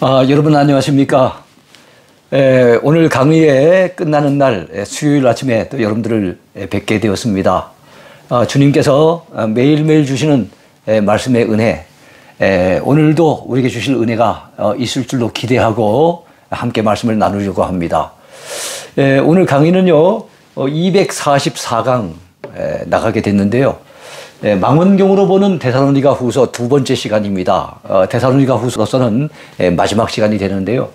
여러분 안녕하십니까? 오늘 강의에 끝나는 날 수요일 아침에 또 여러분들을 뵙게 되었습니다. 주님께서 매일매일 주시는 말씀의 은혜, 오늘도 우리에게 주실 은혜가 있을 줄로 기대하고 함께 말씀을 나누려고 합니다. 오늘 강의는요 244강 나가게 됐는데요. 망원경으로 보는 데살로니가 후서 두 번째 시간입니다. 데살로니가 후서로서는 마지막 시간이 되는데요.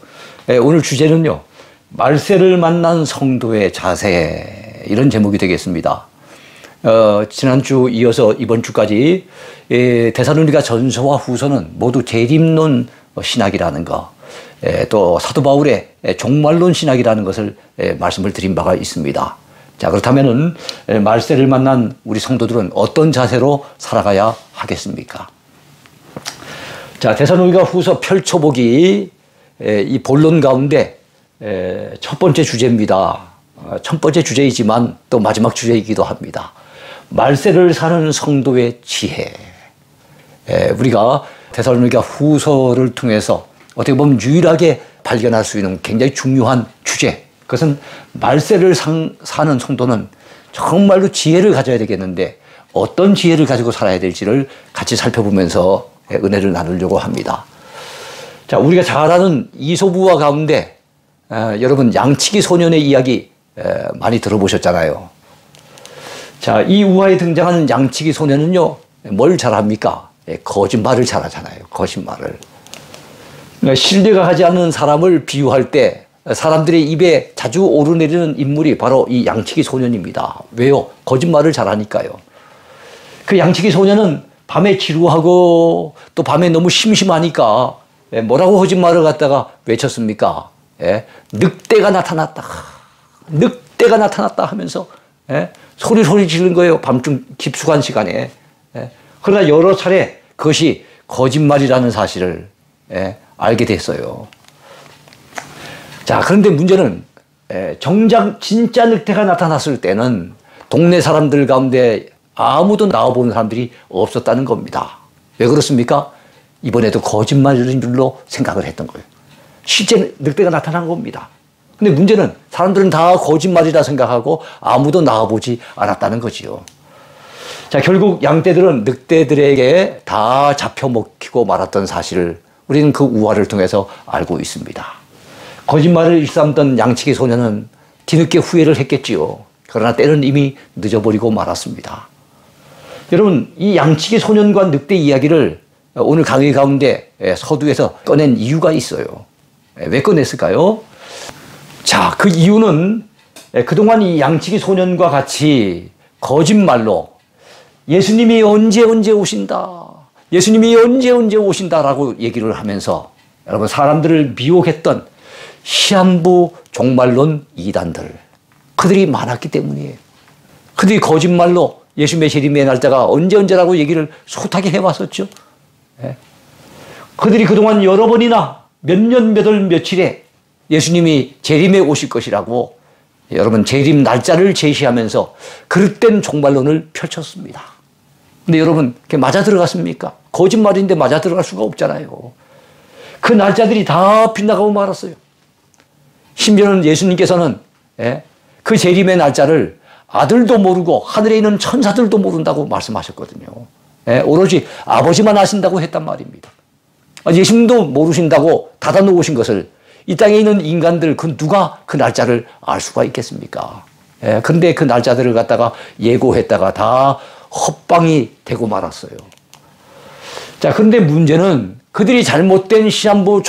오늘 주제는요, 말세를 만난 성도의 자세, 이런 제목이 되겠습니다. 지난주 이어서 이번 주까지 데살로니가 전서와 후서는 모두 재림론 신학이라는 것, 또 사도 바울의 종말론 신학이라는 것을 말씀을 드린 바가 있습니다. 자, 그렇다면은 말세를 만난 우리 성도들은 어떤 자세로 살아가야 하겠습니까? 자, 데살로니가 후서 펼쳐보기 이 본론 가운데 첫 번째 주제입니다. 첫 번째 주제이지만 또 마지막 주제이기도 합니다. 말세를 사는 성도의 지혜. 우리가 데살로니가 후서를 통해서 어떻게 보면 유일하게 발견할 수 있는 굉장히 중요한 주제, 그것은 말세를 사는 성도는 정말로 지혜를 가져야 되겠는데 어떤 지혜를 가지고 살아야 될지를 같이 살펴보면서 은혜를 나누려고 합니다. 자, 우리가 잘 아는 이솝우화 가운데 여러분 양치기 소년의 이야기 많이 들어보셨잖아요. 자, 이 우화에 등장하는 양치기 소년은요, 뭘 잘합니까? 거짓말을 잘하잖아요. 거짓말을. 신뢰가 가지 않는 사람을 비유할 때 사람들의 입에 자주 오르내리는 인물이 바로 이 양치기 소년입니다. 왜요? 거짓말을 잘하니까요. 그 양치기 소년은 밤에 지루하고 또 밤에 너무 심심하니까 뭐라고 거짓말을 갖다가 외쳤습니까? 늑대가 나타났다. 늑대가 나타났다 하면서 소리 지르는 거예요. 밤중 깊숙한 시간에. 그러나 여러 차례 그것이 거짓말이라는 사실을 알게 됐어요. 자, 그런데 문제는 정작 진짜 늑대가 나타났을 때는 동네 사람들 가운데 아무도 나와보는 사람들이 없었다는 겁니다. 왜 그렇습니까? 이번에도 거짓말인 줄로 생각을 했던 거예요. 실제 늑대가 나타난 겁니다. 근데 문제는 사람들은 다 거짓말이라 생각하고 아무도 나와보지 않았다는 거지요. 자, 결국 양떼들은 늑대들에게 다 잡혀먹히고 말았던 사실을 우리는 그 우화를 통해서 알고 있습니다. 거짓말을 일삼던 양치기 소년은 뒤늦게 후회를 했겠지요. 그러나 때는 이미 늦어버리고 말았습니다. 여러분, 이 양치기 소년과 늑대 이야기를 오늘 강의 가운데 서두에서 꺼낸 이유가 있어요. 왜 꺼냈을까요? 자, 그 이유는 그동안 이 양치기 소년과 같이 거짓말로 예수님이 언제 오신다, 예수님이 언제 오신다라고 얘기를 하면서 여러분 사람들을 미혹했던 시한부 종말론 이단들, 그들이 많았기 때문이에요. 그들이 거짓말로 예수님의 재림의 날짜가 언제라고 얘기를 숱하게 해왔었죠. 그들이 그동안 여러 번이나 몇 년 몇 월 며칠에 예수님이 재림에 오실 것이라고 여러분 재림 날짜를 제시하면서 그릇된 종말론을 펼쳤습니다. 근데 여러분 그게 맞아 들어갔습니까? 거짓말인데 맞아 들어갈 수가 없잖아요. 그 날짜들이 다 빗나가고 말았어요. 심지어는 예수님께서는 그 재림의 날짜를 아들도 모르고 하늘에 있는 천사들도 모른다고 말씀하셨거든요. 오로지 아버지만 아신다고 했단 말입니다. 예수님도 모르신다고 닫아놓으신 것을 이 땅에 있는 인간들 누가 그 날짜를 알 수가 있겠습니까? 그런데 그 날짜들을 갖다가 예고했다가 다 헛방이 되고 말았어요. 자, 그런데 문제는 그들이 잘못된 시한부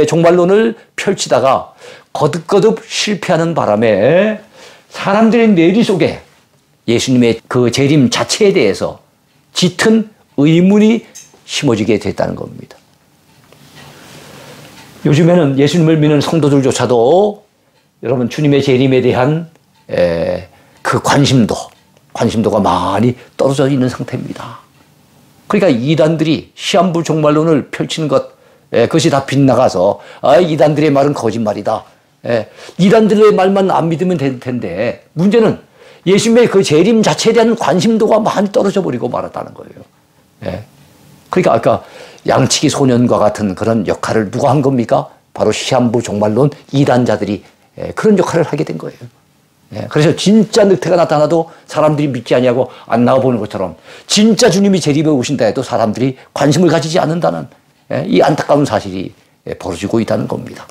종말론을 펼치다가 거듭거듭 실패하는 바람에 사람들의 뇌리 속에 예수님의 그 재림 자체에 대해서 짙은 의문이 심어지게 됐다는 겁니다. 요즘에는 예수님을 믿는 성도들조차도 여러분 주님의 재림에 대한 그 관심도가 많이 떨어져 있는 상태입니다. 그러니까 이단들이 시한부 종말론을 펼치는 그것이 다 빗나가서 이단들의 말은 거짓말이다. 이단들의 말만 안 믿으면 될 텐데 문제는 예수님의 그 재림 자체에 대한 관심도가 많이 떨어져 버리고 말았다는 거예요. 그러니까 아까 양치기 소년과 같은 그런 역할을 누가 한 겁니까? 바로 시한부 종말론 이단자들이 그런 역할을 하게 된 거예요. 그래서 진짜 늑대가 나타나도 사람들이 믿지 아니하고 안 나와보는 것처럼 진짜 주님이 재림에 오신다 해도 사람들이 관심을 가지지 않는다는 이 안타까운 사실이 벌어지고 있다는 겁니다.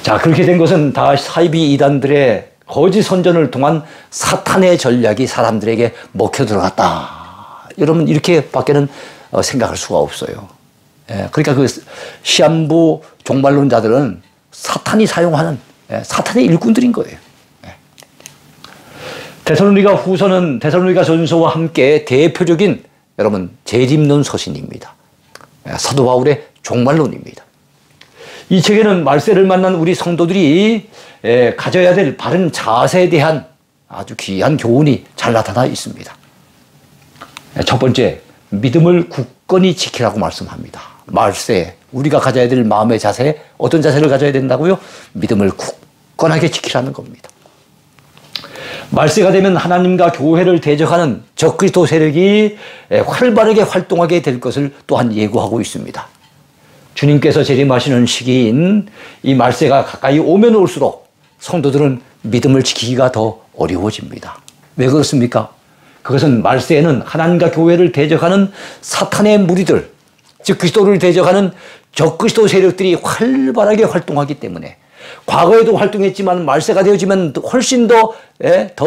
자, 그렇게 된 것은 다 사이비 이단들의 거짓 선전을 통한 사탄의 전략이 사람들에게 먹혀 들어갔다. 여러분, 이렇게 밖에는 생각할 수가 없어요. 그러니까 그 시한부 종말론자들은 사탄이 사용하는 사탄의 일꾼들인 거예요. 데살로니가 후서는 데살로니가 전서와 함께 대표적인 여러분 재림론 서신입니다. 사도 바울의 종말론입니다. 이 책에는 말세를 만난 우리 성도들이 가져야 될 바른 자세에 대한 아주 귀한 교훈이 잘 나타나 있습니다. 첫 번째, 믿음을 굳건히 지키라고 말씀합니다. 말세, 우리가 가져야 될 마음의 자세, 어떤 자세를 가져야 된다고요? 믿음을 굳건하게 지키라는 겁니다. 말세가 되면 하나님과 교회를 대적하는 적그리스도 세력이 활발하게 활동하게 될 것을 또한 예고하고 있습니다. 주님께서 재림하시는 시기인 이 말세가 가까이 오면 올수록 성도들은 믿음을 지키기가 더 어려워집니다. 왜 그렇습니까? 그것은 말세에는 하나님과 교회를 대적하는 사탄의 무리들, 즉 그리스도를 대적하는 적그리스도 세력들이 활발하게 활동하기 때문에 과거에도 활동했지만 말세가 되어지면 훨씬 더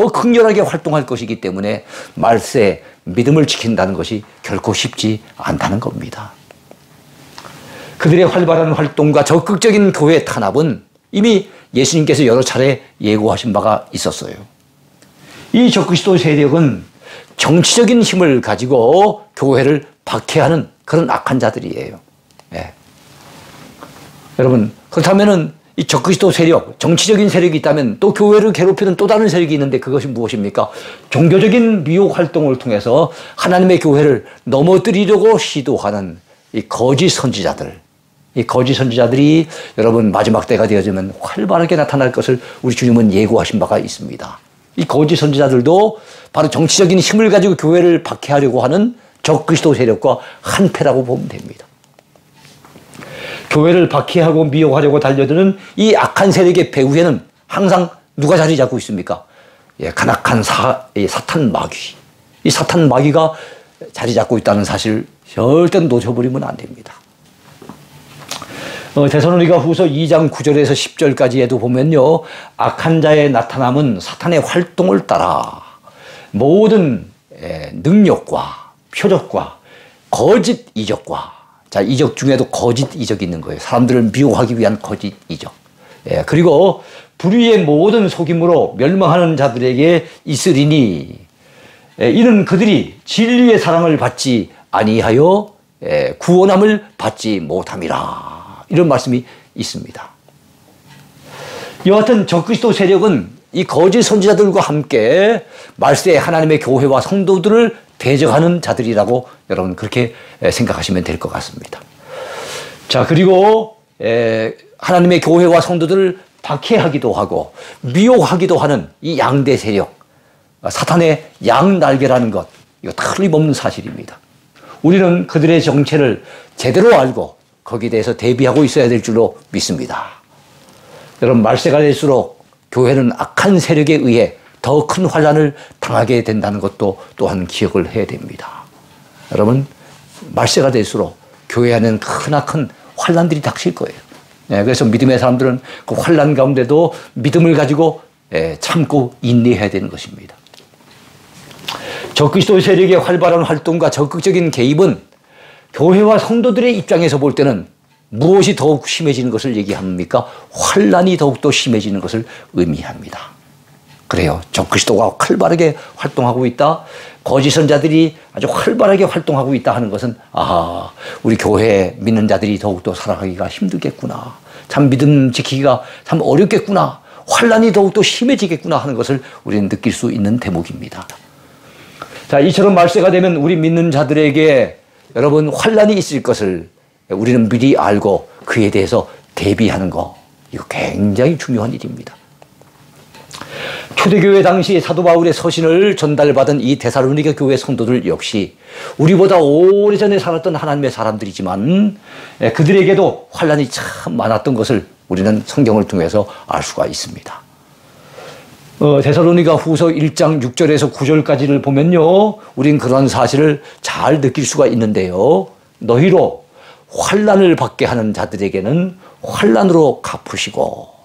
극렬하게 활동할 것이기 때문에 말세 믿음을 지킨다는 것이 결코 쉽지 않다는 겁니다. 그들의 활발한 활동과 적극적인 교회 탄압은 이미 예수님께서 여러 차례 예고하신 바가 있었어요. 이 적그리스도 세력은 정치적인 힘을 가지고 교회를 박해하는 그런 악한 자들이에요. 여러분, 그렇다면은 이 적그리스도 세력, 정치적인 세력이 있다면 또 교회를 괴롭히는 또 다른 세력이 있는데 그것이 무엇입니까? 종교적인 미혹 활동을 통해서 하나님의 교회를 넘어뜨리려고 시도하는 이 거짓 선지자들. 이 거짓 선지자들이 여러분 마지막 때가 되어지면 활발하게 나타날 것을 우리 주님은 예고하신 바가 있습니다. 이 거짓 선지자들도 바로 정치적인 힘을 가지고 교회를 박해하려고 하는 적그리스도 세력과 한패라고 보면 됩니다. 교회를 박해하고 미혹하려고 달려드는 이 악한 세력의 배후에는 항상 누가 자리 잡고 있습니까? 간악한 사탄 마귀. 이 사탄 마귀가 자리 잡고 있다는 사실 절대 놓쳐버리면 안 됩니다. 데살로니가 후서 2장 9절에서 10절까지에도 보면요. 악한 자의 나타남은 사탄의 활동을 따라 모든 능력과 표적과 거짓 이적과 자, 이적 중에도 거짓 이적이 있는 거예요. 사람들을 미혹하기 위한 거짓 이적. 그리고 불의의 모든 속임으로 멸망하는 자들에게 있으리니 이는 그들이 진리의 사랑을 받지 아니하여 구원함을 받지 못함이라. 이런 말씀이 있습니다. 여하튼 적그리스도 세력은 이 거짓 선지자들과 함께 말세에 하나님의 교회와 성도들을 대적하는 자들이라고 여러분 그렇게 생각하시면 될 것 같습니다. 자, 그리고 하나님의 교회와 성도들을 박해하기도 하고 미혹하기도 하는 이 양대 세력, 사탄의 양날개라는 것, 이거 틀림없는 사실입니다. 우리는 그들의 정체를 제대로 알고 거기에 대해서 대비하고 있어야 될 줄로 믿습니다. 여러분, 말세가 될수록 교회는 악한 세력에 의해 더 큰 환난을 당하게 된다는 것도 또한 기억을 해야 됩니다. 여러분, 말세가 될수록 교회 안에는 크나큰 환난들이 닥칠 거예요. 그래서 믿음의 사람들은 그 환난 가운데도 믿음을 가지고 참고 인내해야 되는 것입니다. 적그리스도 세력의 활발한 활동과 적극적인 개입은 교회와 성도들의 입장에서 볼 때는 무엇이 더욱 심해지는 것을 얘기합니까? 환난이 더욱더 심해지는 것을 의미합니다. 그래요. 적그리스도가 활발하게 활동하고 있다. 거짓 선자들이 아주 활발하게 활동하고 있다 하는 것은 우리 교회 믿는 자들이 더욱더 살아가기가 힘들겠구나. 참 믿음 지키기가 참 어렵겠구나. 환난이 더욱더 심해지겠구나 하는 것을 우리는 느낄 수 있는 대목입니다. 자, 이처럼 말세가 되면 우리 믿는 자들에게 여러분 환난이 있을 것을 우리는 미리 알고 그에 대해서 대비하는 거, 이거 굉장히 중요한 일입니다. 초대교회 당시 사도 바울의 서신을 전달받은 이 데살로니가 교회 성도들 역시 우리보다 오래전에 살았던 하나님의 사람들이지만 그들에게도 환난이 참 많았던 것을 우리는 성경을 통해서 알 수가 있습니다. 데살로니가 후서 1장 6절에서 9절까지를 보면요, 우린 그런 사실을 잘 느낄 수가 있는데요. 너희로 환난을 받게 하는 자들에게는 환난으로 갚으시고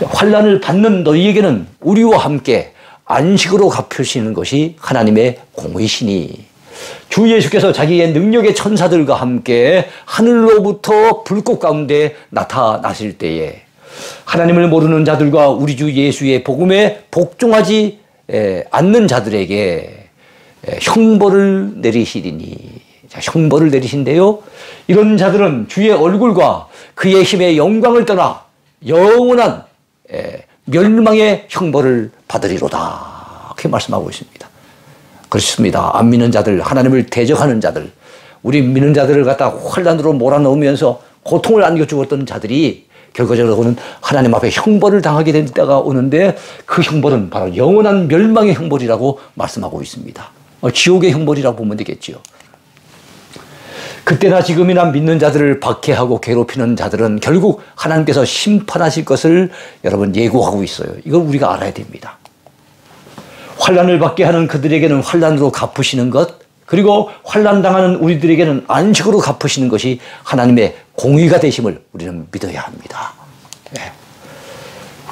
환난을 받는 너희에게는 우리와 함께 안식으로 갚으시는 것이 하나님의 공의시니 주 예수께서 자기의 능력의 천사들과 함께 하늘로부터 불꽃 가운데 나타나실 때에 하나님을 모르는 자들과 우리 주 예수의 복음에 복종하지 않는 자들에게 형벌을 내리시리니. 자, 형벌을 내리신대요. 이런 자들은 주의 얼굴과 그의 힘의 영광을 떠나 영원한 멸망의 형벌을 받으리로다. 그렇게 말씀하고 있습니다. 그렇습니다. 안 믿는 자들, 하나님을 대적하는 자들, 우리 믿는 자들을 갖다 환난으로 몰아넣으면서 고통을 안겨주었던 자들이 결과적으로는 하나님 앞에 형벌을 당하게 될 때가 오는데 그 형벌은 바로 영원한 멸망의 형벌이라고 말씀하고 있습니다. 지옥의 형벌이라고 보면 되겠지요. 그때나 지금이나 믿는 자들을 박해하고 괴롭히는 자들은 결국 하나님께서 심판하실 것을 여러분 예고하고 있어요. 이걸 우리가 알아야 됩니다. 환난을 받게 하는 그들에게는 환난으로 갚으시는 것, 그리고 환난 당하는 우리들에게는 안식으로 갚으시는 것이 하나님의 공의가 되심을 우리는 믿어야 합니다. 네.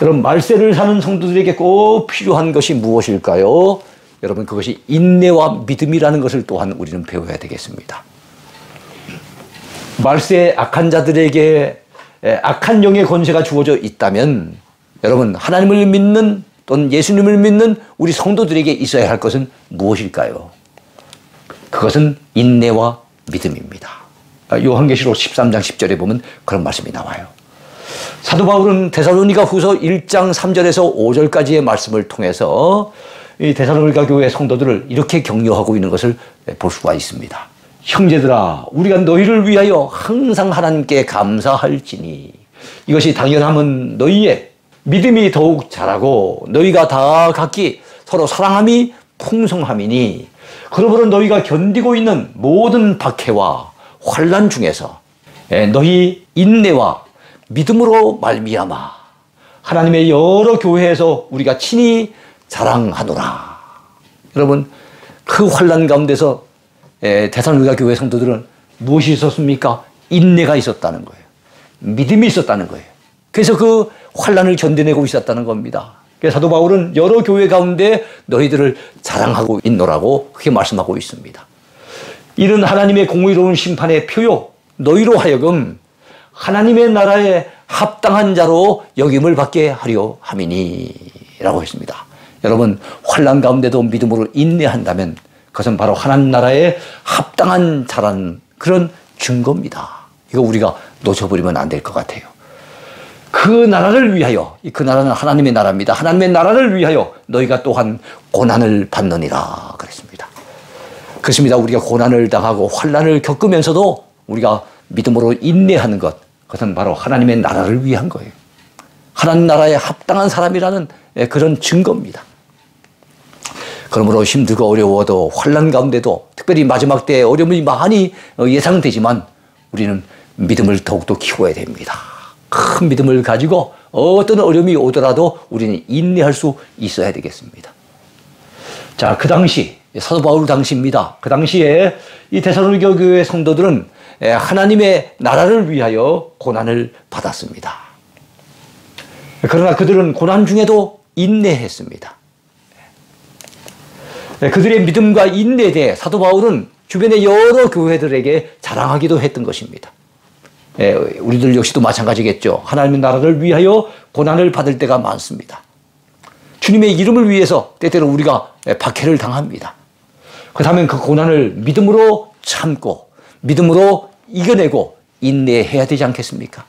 여러분, 말세를 사는 성도들에게 꼭 필요한 것이 무엇일까요? 여러분, 그것이 인내와 믿음이라는 것을 또한 우리는 배워야 되겠습니다. 말세에 악한 자들에게 악한 영의 권세가 주어져 있다면 여러분, 하나님을 믿는 또는 예수님을 믿는 우리 성도들에게 있어야 할 것은 무엇일까요? 그것은 인내와 믿음입니다. 요한계시록 13장 10절에 보면 그런 말씀이 나와요. 사도 바울은 데살로니가 후서 1장 3절에서 5절까지의 말씀을 통해서 이 데살로니가 교회 성도들을 이렇게 격려하고 있는 것을 볼 수가 있습니다. 형제들아, 우리가 너희를 위하여 항상 하나님께 감사할지니 이것이 당연함은 너희의 믿음이 더욱 자라고 너희가 다 각기 서로 사랑함이 풍성함이니 그러므로 너희가 견디고 있는 모든 박해와 환난 중에서 너희 인내와 믿음으로 말미암아 하나님의 여러 교회에서 우리가 친히 자랑하노라. 여러분, 그 환난 가운데서 데살로니가 교회 성도들은 무엇이 있었습니까? 인내가 있었다는 거예요. 믿음이 있었다는 거예요. 그래서 그 환난을 견뎌내고 있었다는 겁니다. 그래서 사도 바울은 여러 교회 가운데 너희들을 자랑하고 있노라고 그렇게 말씀하고 있습니다. 이런 하나님의 공의로운 심판의 표요, 너희로 하여금 하나님의 나라에 합당한 자로 여김을 받게 하려 함이니 라고 했습니다. 여러분, 환난 가운데도 믿음으로 인내한다면 그것은 바로 하나님 나라에 합당한 자라는 그런 증거입니다. 이거 우리가 놓쳐버리면 안 될 것 같아요. 그 나라를 위하여, 그 나라는 하나님의 나라입니다. 하나님의 나라를 위하여 너희가 또한 고난을 받느니라 그랬습니다. 그렇습니다. 우리가 고난을 당하고 환난을 겪으면서도 우리가 믿음으로 인내하는 것, 그것은 바로 하나님의 나라를 위한 거예요. 하나님 나라에 합당한 사람이라는 그런 증거입니다. 그러므로 힘들고 어려워도 환난 가운데도 특별히 마지막 때에 어려움이 많이 예상되지만 우리는 믿음을 더욱더 키워야 됩니다. 큰 믿음을 가지고 어떤 어려움이 오더라도 우리는 인내할 수 있어야 되겠습니다. 자, 그 당시 사도 바울 당시입니다. 그 당시에 이 데살로니가 교회 성도들은 하나님의 나라를 위하여 고난을 받았습니다. 그러나 그들은 고난 중에도 인내했습니다. 그들의 믿음과 인내에 대해 사도 바울은 주변의 여러 교회들에게 자랑하기도 했던 것입니다. 우리들 역시도 마찬가지겠죠. 하나님의 나라를 위하여 고난을 받을 때가 많습니다. 주님의 이름을 위해서 때때로 우리가 박해를 당합니다. 그렇다면 그 고난을 믿음으로 참고 믿음으로 이겨내고 인내해야 되지 않겠습니까?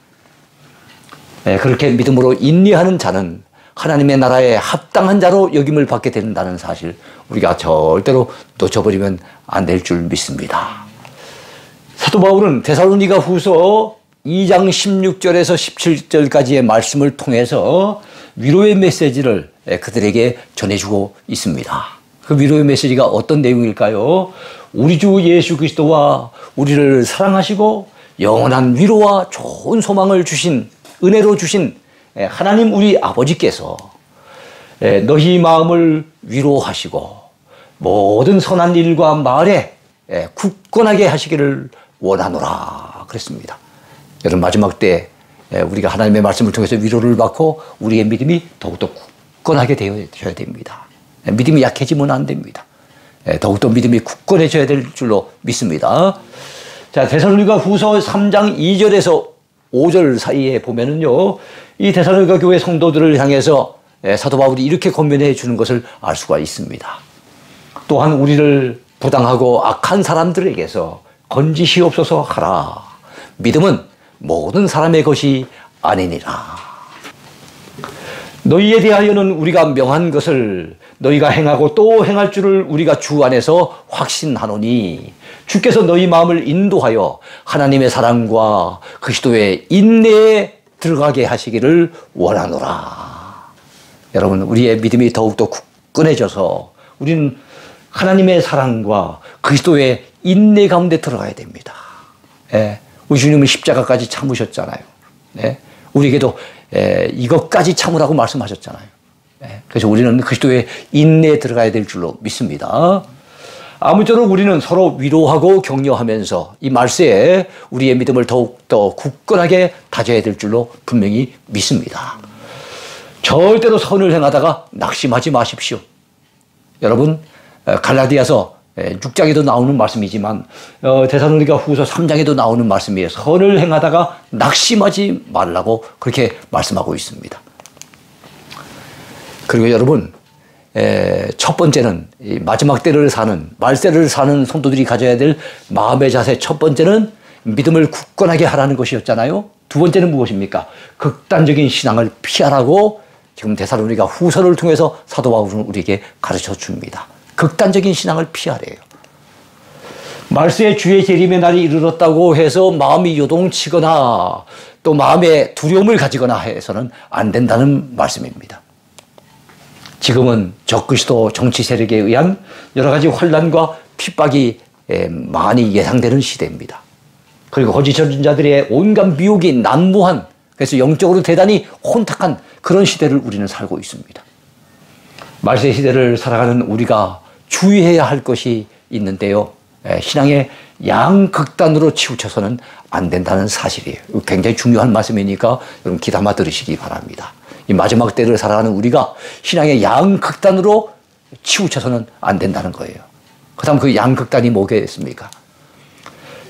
그렇게 믿음으로 인내하는 자는 하나님의 나라에 합당한 자로 여김을 받게 된다는 사실 우리가 절대로 놓쳐버리면 안 될 줄 믿습니다. 사도 바울은 데살로니가 후서 2장 16절에서 17절까지의 말씀을 통해서 위로의 메시지를 그들에게 전해주고 있습니다. 그 위로의 메시지가 어떤 내용일까요? 우리 주 예수 그리스도와 우리를 사랑하시고 영원한 위로와 좋은 소망을 주신, 은혜로 주신 하나님 우리 아버지께서 너희 마음을 위로하시고 모든 선한 일과 말에 굳건하게 하시기를 원하노라 그랬습니다. 여러분, 마지막 때 우리가 하나님의 말씀을 통해서 위로를 받고 우리의 믿음이 더욱더 굳건하게 되어야 됩니다. 믿음이 약해지면 안 됩니다. 더욱더 믿음이 굳건해져야 될 줄로 믿습니다. 자, 데살로니가 후서 3장 2절에서 5절 사이에 보면은요, 이 데살로니가 교회 성도들을 향해서 사도 바울이 이렇게 권면해 주는 것을 알 수가 있습니다. 또한 우리를 부당하고 악한 사람들에게서 건지시옵소서 하라. 믿음은 모든 사람의 것이 아니니라. 너희에 대하여는 우리가 명한 것을 너희가 행하고 또 행할 줄을 우리가 주 안에서 확신하노니 주께서 너희 마음을 인도하여 하나님의 사랑과 그리스도의 인내에 들어가게 하시기를 원하노라. 여러분, 우리의 믿음이 더욱더 굳건해져서 우리는 하나님의 사랑과 그리스도의 인내 가운데 들어가야 됩니다. 우리 주님은 십자가까지 참으셨잖아요. 우리에게도 이것까지 참으라고 말씀하셨잖아요. 그래서 우리는 그리스도의 인내에 들어가야 될 줄로 믿습니다. 아무쪼록 우리는 서로 위로하고 격려하면서 이 말세에 우리의 믿음을 더욱더 굳건하게 다져야 될 줄로 분명히 믿습니다. 절대로 선을 행하다가 낙심하지 마십시오. 여러분, 갈라디아서 6장에도 나오는 말씀이지만 데살로니가 후서 3장에도 나오는 말씀이에요. 선을 행하다가 낙심하지 말라고 그렇게 말씀하고 있습니다. 그리고 여러분, 첫 번째는 마지막 때를 사는, 말세를 사는 성도들이 가져야 될 마음의 자세, 첫 번째는 믿음을 굳건하게 하라는 것이었잖아요. 두 번째는 무엇입니까? 극단적인 신앙을 피하라고 지금 데살로니가 후서를 통해서 사도 바울은 우리에게 가르쳐 줍니다. 극단적인 신앙을 피하래요. 말세의 주의 재림의 날이 이르렀다고 해서 마음이 요동치거나 또 마음에 두려움을 가지거나 해서는 안 된다는 말씀입니다. 지금은 적그리스도 정치 세력에 의한 여러 가지 환난과 핍박이 많이 예상되는 시대입니다. 그리고 거짓 선지자들의 온갖 미혹이 난무한, 그래서 영적으로 대단히 혼탁한 그런 시대를 우리는 살고 있습니다. 말세 시대를 살아가는 우리가 주의해야 할 것이 있는데요. 신앙의 양극단으로 치우쳐서는 안 된다는 사실이에요. 굉장히 중요한 말씀이니까 여러분 귀담아 들으시기 바랍니다. 이 마지막 때를 살아가는 우리가 신앙의 양극단으로 치우쳐서는 안 된다는 거예요. 그다음 그 양극단이 뭐겠습니까?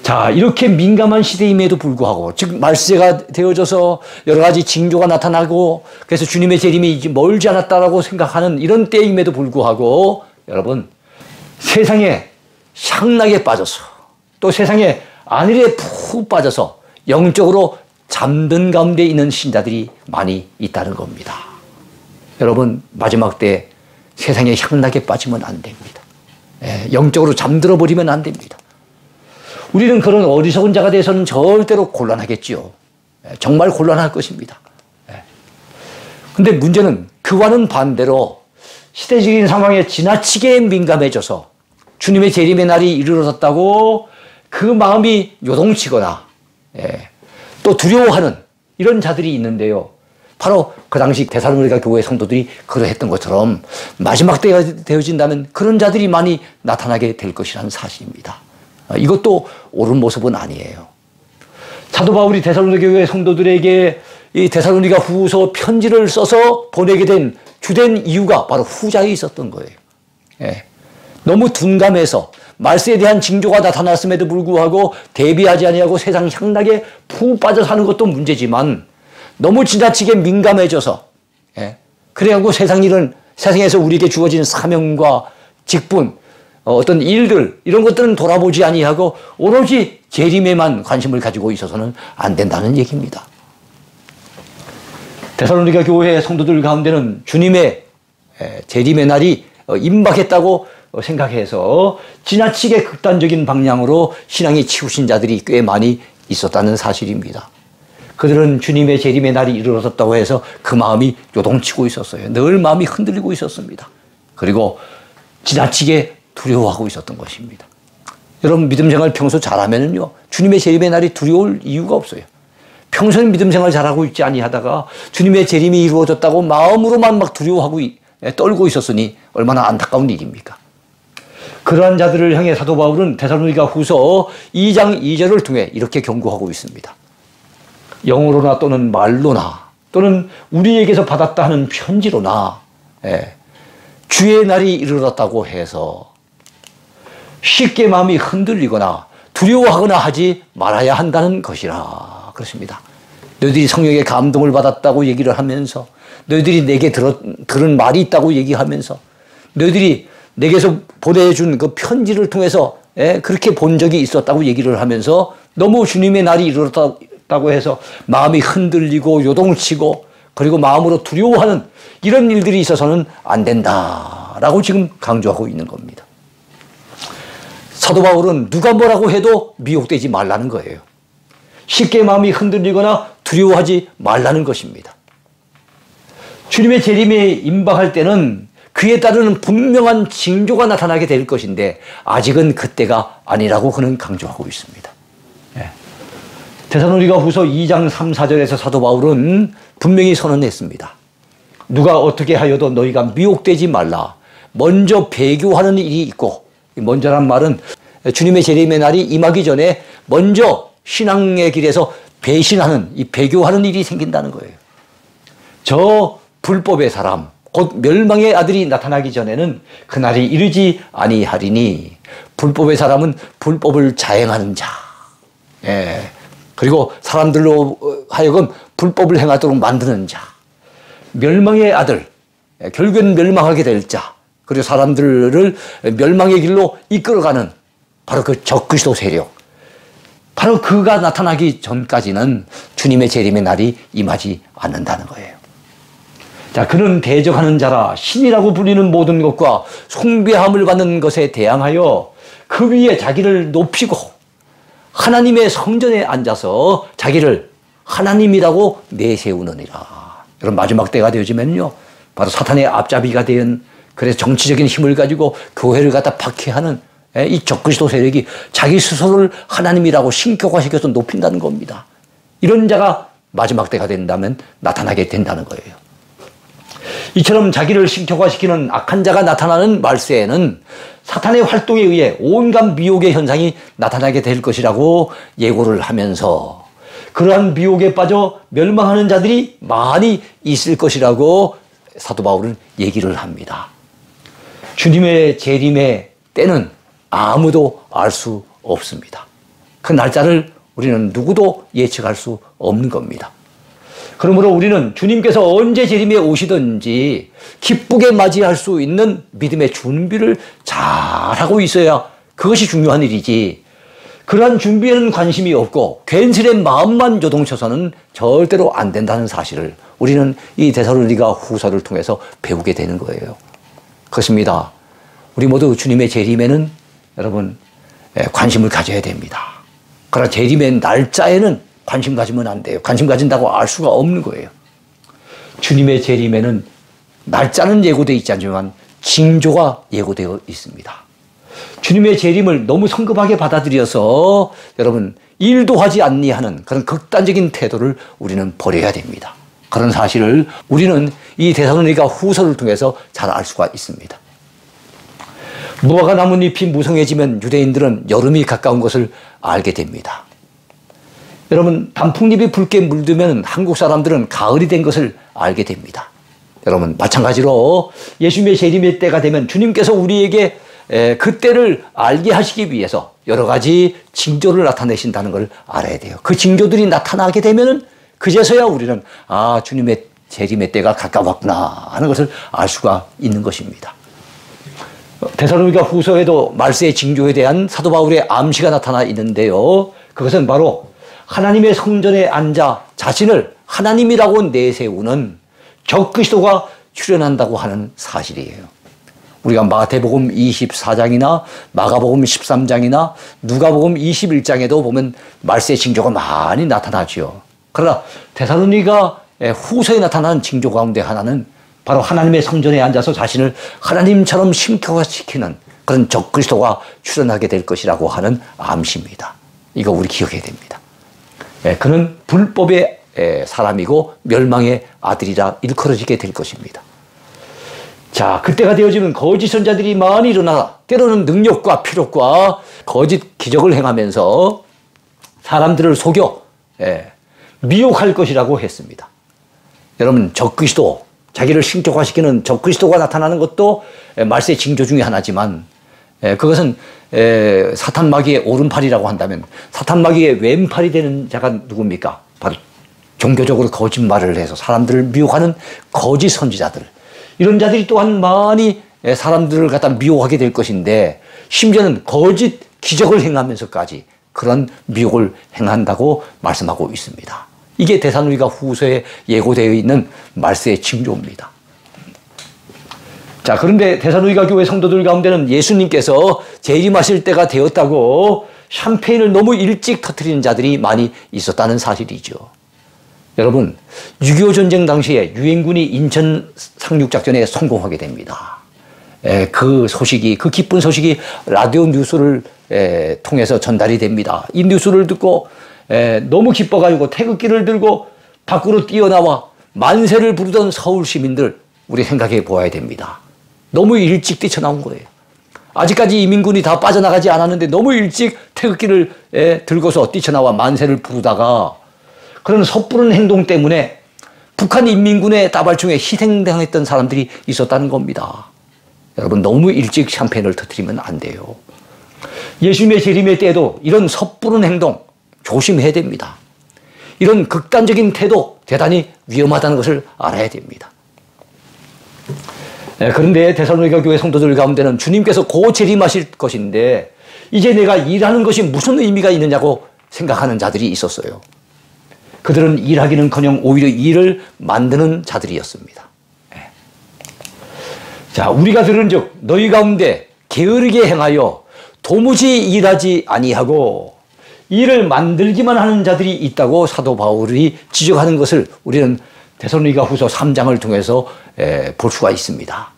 자, 이렇게 민감한 시대임에도 불구하고, 즉 말세가 되어져서 여러 가지 징조가 나타나고 그래서 주님의 재림이 이제 멀지 않았다라고 생각하는 이런 때임에도 불구하고 여러분, 세상에 향락에 빠져서 또 세상에 안일에 푹 빠져서 영적으로 잠든 가운데 있는 신자들이 많이 있다는 겁니다. 여러분, 마지막 때 세상에 향락에 빠지면 안 됩니다. 영적으로 잠들어 버리면 안 됩니다. 우리는 그런 어리석은 자가 돼서는 절대로 곤란하겠지요. 정말 곤란할 것입니다. 근데 문제는 그와는 반대로 시대적인 상황에 지나치게 민감해져서 주님의 재림의 날이 이르렀다고 그 마음이 요동치거나 또 두려워하는 이런 자들이 있는데요. 바로 그 당시 데살로니가 교회 성도들이 그러했던 것처럼 마지막 때가 되어진다면 그런 자들이 많이 나타나게 될 것이라는 사실입니다. 이것도 옳은 모습은 아니에요. 사도 바울이 데살로니가 교회 성도들에게 이 데살로니가 후서 편지를 써서 보내게 된 주된 이유가 바로 후자에 있었던 거예요. 너무 둔감해서 말세에 대한 징조가 나타났음에도 불구하고 대비하지 아니하고 세상 향락에 푹 빠져 사는 것도 문제지만 너무 지나치게 민감해져서 그래갖고 세상에서 우리에게 주어진 사명과 직분, 어떤 일들 이런 것들은 돌아보지 아니하고 오로지 재림에만 관심을 가지고 있어서는 안 된다는 얘기입니다. 데살로니가 교회 성도들 가운데는 주님의 재림의 날이 임박했다고 생각해서 지나치게 극단적인 방향으로 신앙이 치우친 자들이 꽤 많이 있었다는 사실입니다. 그들은 주님의 재림의 날이 이르렀다고 해서 그 마음이 요동치고 있었어요. 늘 마음이 흔들리고 있었습니다. 그리고 지나치게 두려워하고 있었던 것입니다. 여러분, 믿음 생활 평소 잘하면요, 주님의 재림의 날이 두려울 이유가 없어요. 평소에 믿음 생활 잘하고 있지 아니하다가 주님의 재림이 이루어졌다고 마음으로만 막 두려워하고 떨고 있었으니 얼마나 안타까운 일입니까? 그러한 자들을 향해 사도 바울은 데살로니가 후서 2장 2절을 통해 이렇게 경고하고 있습니다. 영으로나 또는 말로나 또는 우리에게서 받았다 하는 편지로나 주의 날이 이르렀다고 해서 쉽게 마음이 흔들리거나 두려워하거나 하지 말아야 한다는 것이라 그렇습니다. 너희들이 성령의 감동을 받았다고 얘기를 하면서, 너희들이 내게 들은 말이 있다고 얘기하면서, 너희들이 내게서 보내준 그 편지를 통해서 그렇게 본 적이 있었다고 얘기를 하면서 너무 주님의 날이 이르렀다고 해서 마음이 흔들리고 요동치고 그리고 마음으로 두려워하는 이런 일들이 있어서는 안 된다라고 지금 강조하고 있는 겁니다. 사도 바울은 누가 뭐라고 해도 미혹되지 말라는 거예요. 쉽게 마음이 흔들리거나 두려워하지 말라는 것입니다. 주님의 재림에 임박할 때는 그에 따르는 분명한 징조가 나타나게 될 것인데 아직은 그때가 아니라고 그는 강조하고 있습니다. 데살로니가 후서 2장 3, 4절에서 사도 바울은 분명히 선언했습니다. 누가 어떻게 하여도 너희가 미혹되지 말라. 먼저 배교하는 일이 있고, 먼저란 말은 주님의 재림의 날이 임하기 전에 먼저 신앙의 길에서 배신하는, 이 배교하는 일이 생긴다는 거예요. 저 불법의 사람, 곧 멸망의 아들이 나타나기 전에는 그날이 이르지 아니하리니, 불법의 사람은 불법을 자행하는 자, 그리고 사람들로 하여금 불법을 행하도록 만드는 자, 멸망의 아들, 결국엔 멸망하게 될 자, 그리고 사람들을 멸망의 길로 이끌어가는 바로 그 적그리스도 세력, 바로 그가 나타나기 전까지는 주님의 재림의 날이 임하지 않는다는 거예요. 자, 그는 대적하는 자라 신이라고 불리는 모든 것과 숭배함을 받는 것에 대항하여 그 위에 자기를 높이고 하나님의 성전에 앉아서 자기를 하나님이라고 내세우느니라. 여러분, 마지막 때가 되어지면요, 바로 사탄의 앞잡이가 된, 그래서 정치적인 힘을 가지고 교회를 갖다 박해하는 이 적그리스도 세력이 자기 스스로를 하나님이라고 신격화시켜서 높인다는 겁니다. 이런 자가 마지막 때가 된다면 나타나게 된다는 거예요. 이처럼 자기를 신격화시키는 악한 자가 나타나는 말세에는 사탄의 활동에 의해 온갖 미혹의 현상이 나타나게 될 것이라고 예고를 하면서 그러한 미혹에 빠져 멸망하는 자들이 많이 있을 것이라고 사도 바울은 얘기를 합니다. 주님의 재림의 때는 아무도 알 수 없습니다. 그 날짜를 우리는 누구도 예측할 수 없는 겁니다. 그러므로 우리는 주님께서 언제 재림에 오시든지 기쁘게 맞이할 수 있는 믿음의 준비를 잘하고 있어야 그것이 중요한 일이지, 그러한 준비에는 관심이 없고 괜스레 마음만 요동쳐서는 절대로 안 된다는 사실을 우리는 이 데살로니가 후서를 통해서 배우게 되는 거예요. 그렇습니다. 우리 모두 주님의 재림에는 여러분 관심을 가져야 됩니다. 그러나 재림의 날짜에는 관심 가지면 안 돼요. 관심 가진다고 알 수가 없는 거예요. 주님의 재림에는 날짜는 예고되어 있지 않지만 징조가 예고되어 있습니다. 주님의 재림을 너무 성급하게 받아들여서 여러분 일도 하지 않니하는 그런 극단적인 태도를 우리는 버려야 됩니다. 그런 사실을 우리는 이 데살로니가 후서를 통해서 잘 알 수가 있습니다. 무화과 나뭇잎이 무성해지면 유대인들은 여름이 가까운 것을 알게 됩니다. 여러분, 단풍잎이 붉게 물들면 한국 사람들은 가을이 된 것을 알게 됩니다. 여러분, 마찬가지로 예수님의 재림의 때가 되면 주님께서 우리에게 그 때를 알게 하시기 위해서 여러 가지 징조를 나타내신다는 걸 알아야 돼요. 그 징조들이 나타나게 되면은 그제서야 우리는 주님의 재림의 때가 가까웠구나 하는 것을 알 수가 있는 것입니다. 데살로니가 후서에도 말세의 징조에 대한 사도 바울의 암시가 나타나 있는데요. 그것은 바로 하나님의 성전에 앉아 자신을 하나님이라고 내세우는 적그리스도가 출현한다고 하는 사실이에요. 우리가 마태복음 24장이나 마가복음 13장이나 누가복음 21장에도 보면 말세 징조가 많이 나타나죠. 그러나 데살로니가 후서에 나타난 징조 가운데 하나는 바로 하나님의 성전에 앉아서 자신을 하나님처럼 심격화시키는 그런 적그리스도가 출현하게 될 것이라고 하는 암시입니다. 이거 우리 기억해야 됩니다. 그는 불법의 사람이고 멸망의 아들이라 일컬어지게 될 것입니다. 자, 그때가 되어지면 거짓 선자들이 많이 일어나 때로는 능력과 표적과 거짓 기적을 행하면서 사람들을 속여 미혹할 것이라고 했습니다. 여러분, 적그리스도, 자기를 신격화시키는 적그리스도가 나타나는 것도 말세의 징조 중에 하나지만 그것은 사탄 마귀의 오른팔이라고 한다면 사탄 마귀의 왼팔이 되는 자가 누굽니까? 바로 종교적으로 거짓말을 해서 사람들을 미혹하는 거짓 선지자들. 이런 자들이 또한 많이 사람들을 갖다 미혹하게 될 것인데 심지어는 거짓 기적을 행하면서까지 그런 미혹을 행한다고 말씀하고 있습니다. 이게 데살로니가 후서에 예고되어 있는 말세의 징조입니다. 자, 그런데 데살로니가 교회 성도들 가운데는 예수님께서 재림하실 때가 되었다고 샴페인을 너무 일찍 터뜨리는 자들이 많이 있었다는 사실이죠. 여러분, 6.25 전쟁 당시에 유엔군이 인천 상륙작전에 성공하게 됩니다. 그 소식이, 그 기쁜 소식이 라디오 뉴스를 통해서 전달이 됩니다. 이 뉴스를 듣고 너무 기뻐가지고 태극기를 들고 밖으로 뛰어나와 만세를 부르던 서울 시민들, 우리 생각해 보아야 됩니다. 너무 일찍 뛰쳐나온 거예요. 아직까지 이민군이 다 빠져나가지 않았는데 너무 일찍 태극기를 들고서 뛰쳐나와 만세를 부르다가 그런 섣부른 행동 때문에 북한 인민군의 따발총에 희생당했던 사람들이 있었다는 겁니다. 여러분, 너무 일찍 샴페인을 터뜨리면 안 돼요. 예수님의 재림의 때에도 이런 섣부른 행동 조심해야 됩니다. 이런 극단적인 태도 대단히 위험하다는 것을 알아야 됩니다. 그런데 데살로니가 교회 성도들 가운데는 주님께서 곧 재림하실 것인데 이제 내가 일하는 것이 무슨 의미가 있느냐고 생각하는 자들이 있었어요. 그들은 일하기는커녕 오히려 일을 만드는 자들이었습니다. 자, 우리가 들은즉 너희 가운데 게으르게 행하여 도무지 일하지 아니하고 일을 만들기만 하는 자들이 있다고 사도 바울이 지적하는 것을 우리는 데살로니가 후서 3장을 통해서 볼 수가 있습니다.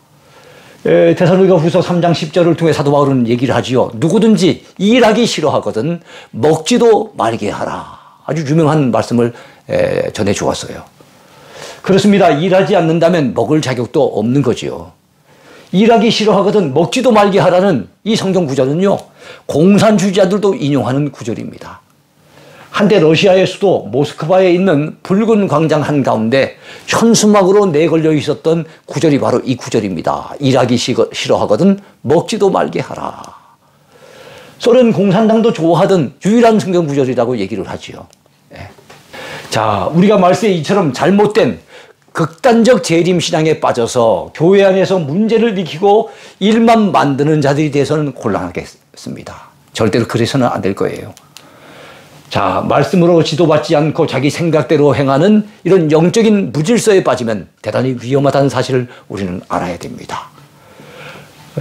데살로니가 후서 3장 10절을 통해 사도 바울은 얘기를 하지요. 누구든지 일하기 싫어하거든 먹지도 말게 하라. 아주 유명한 말씀을 전해 주었어요. 그렇습니다. 일하지 않는다면 먹을 자격도 없는 거지요. 일하기 싫어하거든 먹지도 말게 하라는 이 성경 구절은요, 공산주의자들도 인용하는 구절입니다. 한때 러시아의 수도 모스크바에 있는 붉은 광장 한가운데 현수막으로 내걸려 있었던 구절이 바로 이 구절입니다. 일하기 싫어하거든 먹지도 말게 하라. 소련 공산당도 좋아하던 유일한 성경 구절이라고 얘기를 하지요. 자, 우리가 말세 이처럼 잘못된 극단적 재림신앙에 빠져서 교회 안에서 문제를 일으키고 일만 만드는 자들이 돼서는 곤란하겠습니다. 절대로 그래서는 안 될 거예요. 자, 말씀으로 지도받지 않고 자기 생각대로 행하는 이런 영적인 무질서에 빠지면 대단히 위험하다는 사실을 우리는 알아야 됩니다.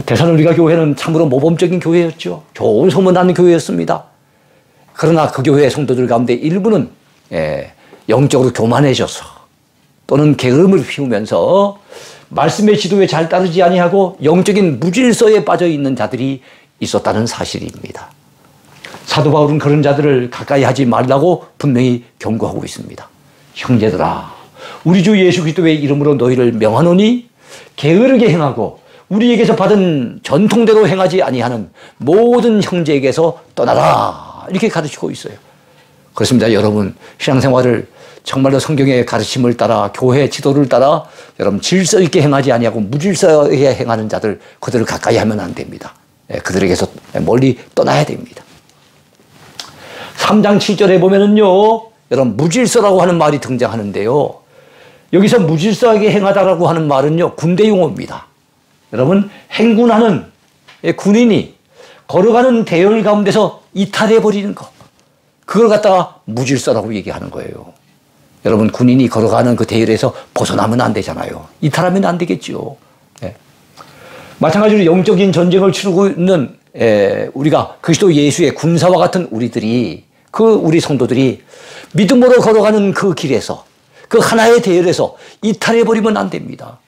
데살로니가 교회는 참으로 모범적인 교회였죠. 좋은 소문나는 교회였습니다. 그러나 그 교회 성도들 가운데 일부는 영적으로 교만해져서 또는 게으름을 피우면서 말씀의 지도에 잘 따르지 아니하고 영적인 무질서에 빠져 있는 자들이 있었다는 사실입니다. 사도 바울은 그런 자들을 가까이 하지 말라고 분명히 경고하고 있습니다. 형제들아, 우리 주 예수 그리스도의 이름으로 너희를 명하노니 게으르게 행하고 우리에게서 받은 전통대로 행하지 아니하는 모든 형제에게서 떠나라, 이렇게 가르치고 있어요. 그렇습니다. 여러분, 신앙생활을 정말로 성경의 가르침을 따라 교회 지도를 따라 여러분 질서 있게 행하지 아니하고 무질서하게 행하는 자들, 그들을 가까이 하면 안 됩니다. 그들에게서 멀리 떠나야 됩니다. 3장 7절에 보면은요, 여러분 무질서라고 하는 말이 등장하는데요, 여기서 무질서하게 행하다라고 하는 말은요, 군대 용어입니다. 여러분, 행군하는 군인이 걸어가는 대열 가운데서 이탈해 버리는 것, 그걸 갖다가 무질서라고 얘기하는 거예요. 여러분, 군인이 걸어가는 그 대열에서 벗어나면 안 되잖아요. 이탈하면 안 되겠죠. 마찬가지로 영적인 전쟁을 치르고 있는 우리가 그리스도 예수의 군사와 같은 우리들이 그 우리 성도들이 믿음으로 걸어가는 그 길에서 그 하나의 대열에서 이탈해버리면 안 됩니다.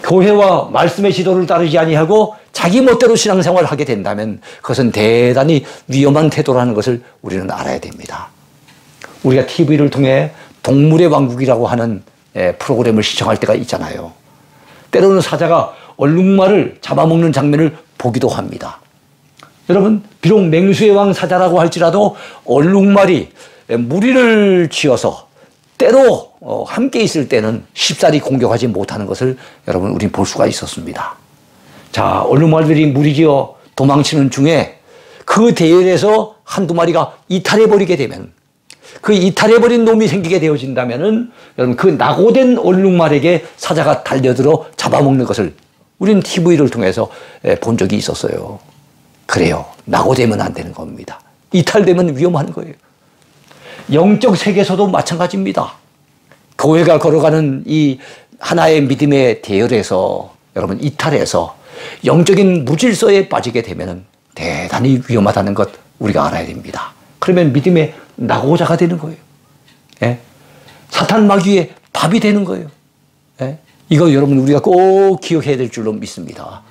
교회와 말씀의 지도를 따르지 아니하고 자기 멋대로 신앙생활을 하게 된다면 그것은 대단히 위험한 태도라는 것을 우리는 알아야 됩니다. 우리가 TV를 통해 동물의 왕국이라고 하는 프로그램을 시청할 때가 있잖아요. 때로는 사자가 얼룩말을 잡아먹는 장면을 보기도 합니다. 여러분, 비록 맹수의 왕 사자라고 할지라도 얼룩말이 무리를 지어서 때로 함께 있을 때는 쉽사리 공격하지 못하는 것을 여러분 우린 볼 수가 있었습니다. 자, 얼룩말들이 무리지어 도망치는 중에 그 대열에서 한두 마리가 이탈해버리게 되면 그 이탈해버린 놈이 생기게 되어진다면은 여러분 그 낙오된 얼룩말에게 사자가 달려들어 잡아먹는 것을 우리는 TV를 통해서 본 적이 있었어요. 그래요. 낙오되면 안 되는 겁니다. 이탈되면 위험한 거예요. 영적 세계에서도 마찬가지입니다. 교회가 걸어가는 이 하나의 믿음의 대열에서 여러분 이탈해서 영적인 무질서에 빠지게 되면 대단히 위험하다는 것 우리가 알아야 됩니다. 그러면 믿음의 낙오자가 되는 거예요. 예? 사탄 마귀의 밥이 되는 거예요. 예? 이거 여러분 우리가 꼭 기억해야 될 줄로 믿습니다.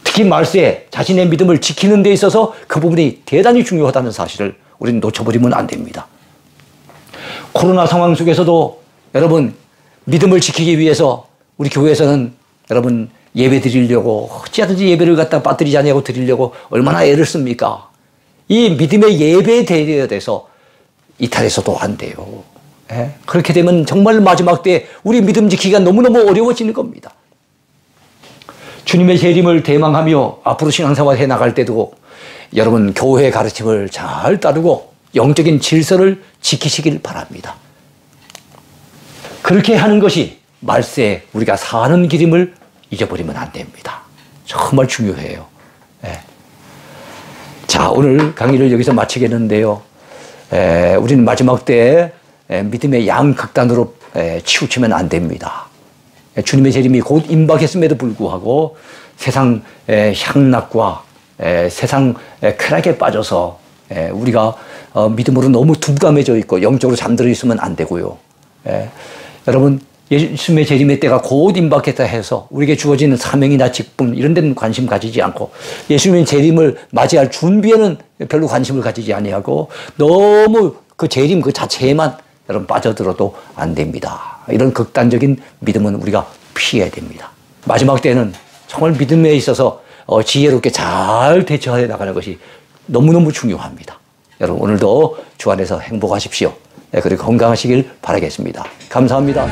특히 말세에 자신의 믿음을 지키는 데 있어서 그 부분이 대단히 중요하다는 사실을 우리는 놓쳐버리면 안 됩니다. 코로나 상황 속에서도 여러분 믿음을 지키기 위해서 우리 교회에서는 여러분 예배 드리려고 어찌하든지 예배를 갖다 빠뜨리지 않냐고 드리려고 얼마나 애를 씁니까? 이 믿음의 예배에 대해서 이탈해서도 안 돼요. 예? 그렇게 되면 정말 마지막 때 우리 믿음 지키기가 너무너무 어려워지는 겁니다. 주님의 재림을 대망하며 앞으로 신앙생활 해나갈 때도 여러분 교회의 가르침을 잘 따르고 영적인 질서를 지키시길 바랍니다. 그렇게 하는 것이 말세에 우리가 사는 길임을 잊어버리면 안 됩니다. 정말 중요해요. 예. 자, 오늘 강의를 여기서 마치겠는데요. 우리는 마지막 때에 믿음의 양극단으로 치우치면 안 됩니다. 주님의 재림이 곧 임박했음에도 불구하고 세상 향락과 세상 쾌락에 빠져서 우리가 믿음으로 너무 둔감해져 있고 영적으로 잠들어 있으면 안 되고요. 여러분 예수님의 재림의 때가 곧 임박했다 해서 우리에게 주어지는 사명이나 직분 이런 데는 관심 가지지 않고 예수님의 재림을 맞이할 준비에는 별로 관심을 가지지 아니하고 너무 그 재림 그 자체에만 여러분 빠져들어도 안 됩니다. 이런 극단적인 믿음은 우리가 피해야 됩니다. 마지막 때는 정말 믿음에 있어서 지혜롭게 잘 대처해 나가는 것이 너무너무 중요합니다. 여러분 오늘도 주 안에서 행복하십시오. 그리고 건강하시길 바라겠습니다. 감사합니다.